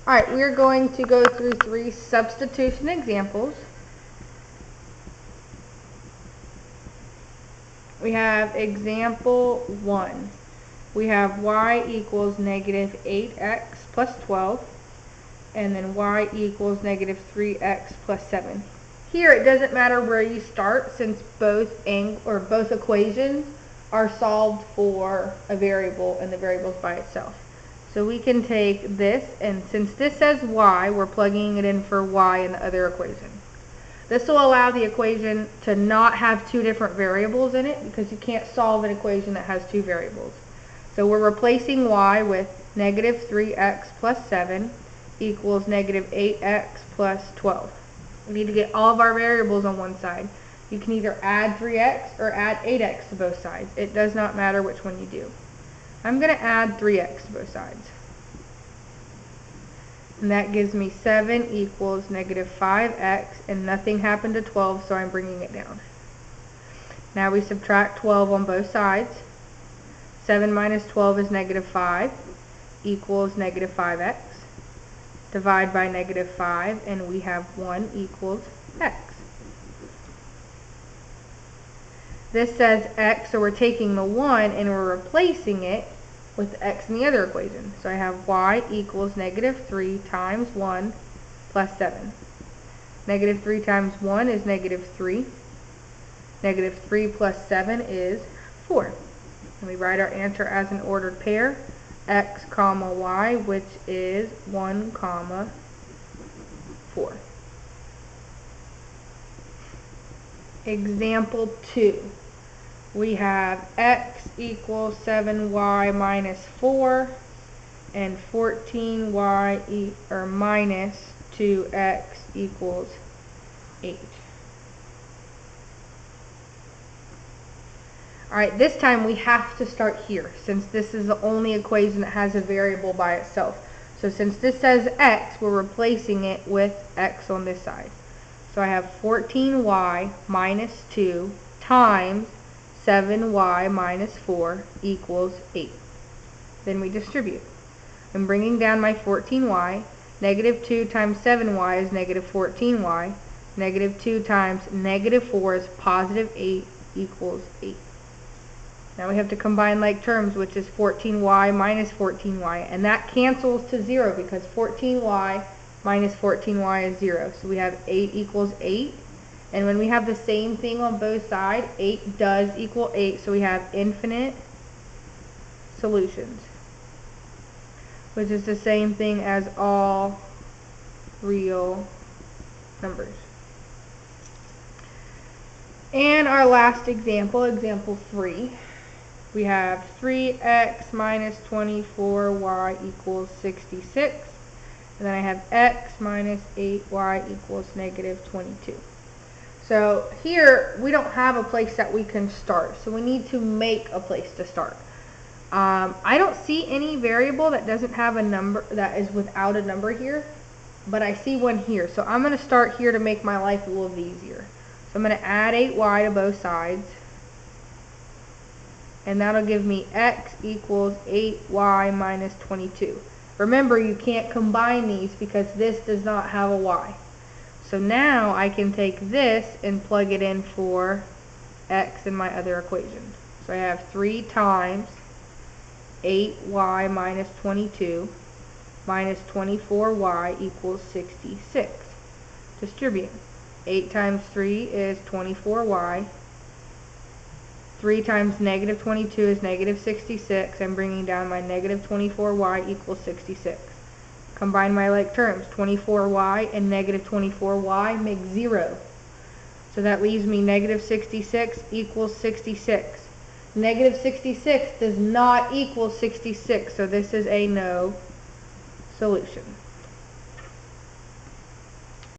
Alright, we're going to go through 3 substitution examples. We have example 1. We have y equals negative 8x plus 12, and then y equals negative 3x plus 7. Here it doesn't matter where you start, since both equations are solved for a variable and the variable is by itself. So we can take this, and since this says y, we're plugging it in for y in the other equation. This will allow the equation to not have 2 different variables in it, because you can't solve an equation that has 2 variables. So we're replacing y with negative 3x plus 7 equals negative 8x plus 12. We need to get all of our variables on one side. You can either add 3x or add 8x to both sides. It does not matter which one you do. I'm going to add 3x to both sides. And that gives me 7 equals negative 5x, and nothing happened to 12, so I'm bringing it down. Now we subtract 12 on both sides. 7 minus 12 is negative 5 equals negative 5x. Divide by negative 5, and we have 1 equals x. This says x, so we're taking the 1 and we're replacing it with x in the other equation. So I have y equals negative 3 times 1 plus 7. Negative 3 times 1 is negative 3. Negative 3 plus 7 is 4. And we write our answer as an ordered pair, x comma y, which is 1 comma 4. Example 2. We have x equals 7y minus 4 and 14y minus 2x equals 8. Alright, this time we have to start here, since this is the only equation that has a variable by itself. So since this says x, we're replacing it with x on this side. So I have 14y minus 2 times 7y minus 4 equals 8. Then we distribute. I'm bringing down my 14y. Negative 2 times 7y is negative 14y. Negative 2 times negative 4 is positive 8 equals 8. Now we have to combine like terms, which is 14y minus 14y. And that cancels to 0 because 14y minus 14y is 0. So we have 8 equals 8. And when we have the same thing on both sides, 8 does equal 8, so we have infinite solutions, which is the same thing as all real numbers. And our last example, example 3, we have 3x minus 24y equals 66, and then I have x minus 8y equals negative 22. So here we don't have a place that we can start, so we need to make a place to start. I don't see any variable that doesn't have a number, that is without a number here, but I see one here. So I'm going to start here to make my life a little easier. So I'm going to add 8y to both sides, and that'll give me x equals 8y minus 22. Remember, you can't combine these because this does not have a y. So now I can take this and plug it in for x in my other equation. So I have 3 times 8y minus 22 minus 24y equals 66. Distribute. 8 times 3 is 24y. 3 times negative 22 is negative 66. I'm bringing down my negative 24y equals 66. Combine my like terms. 24y and negative 24y make 0. So that leaves me negative 66 equals 66. Negative 66 does not equal 66, so this is a no solution.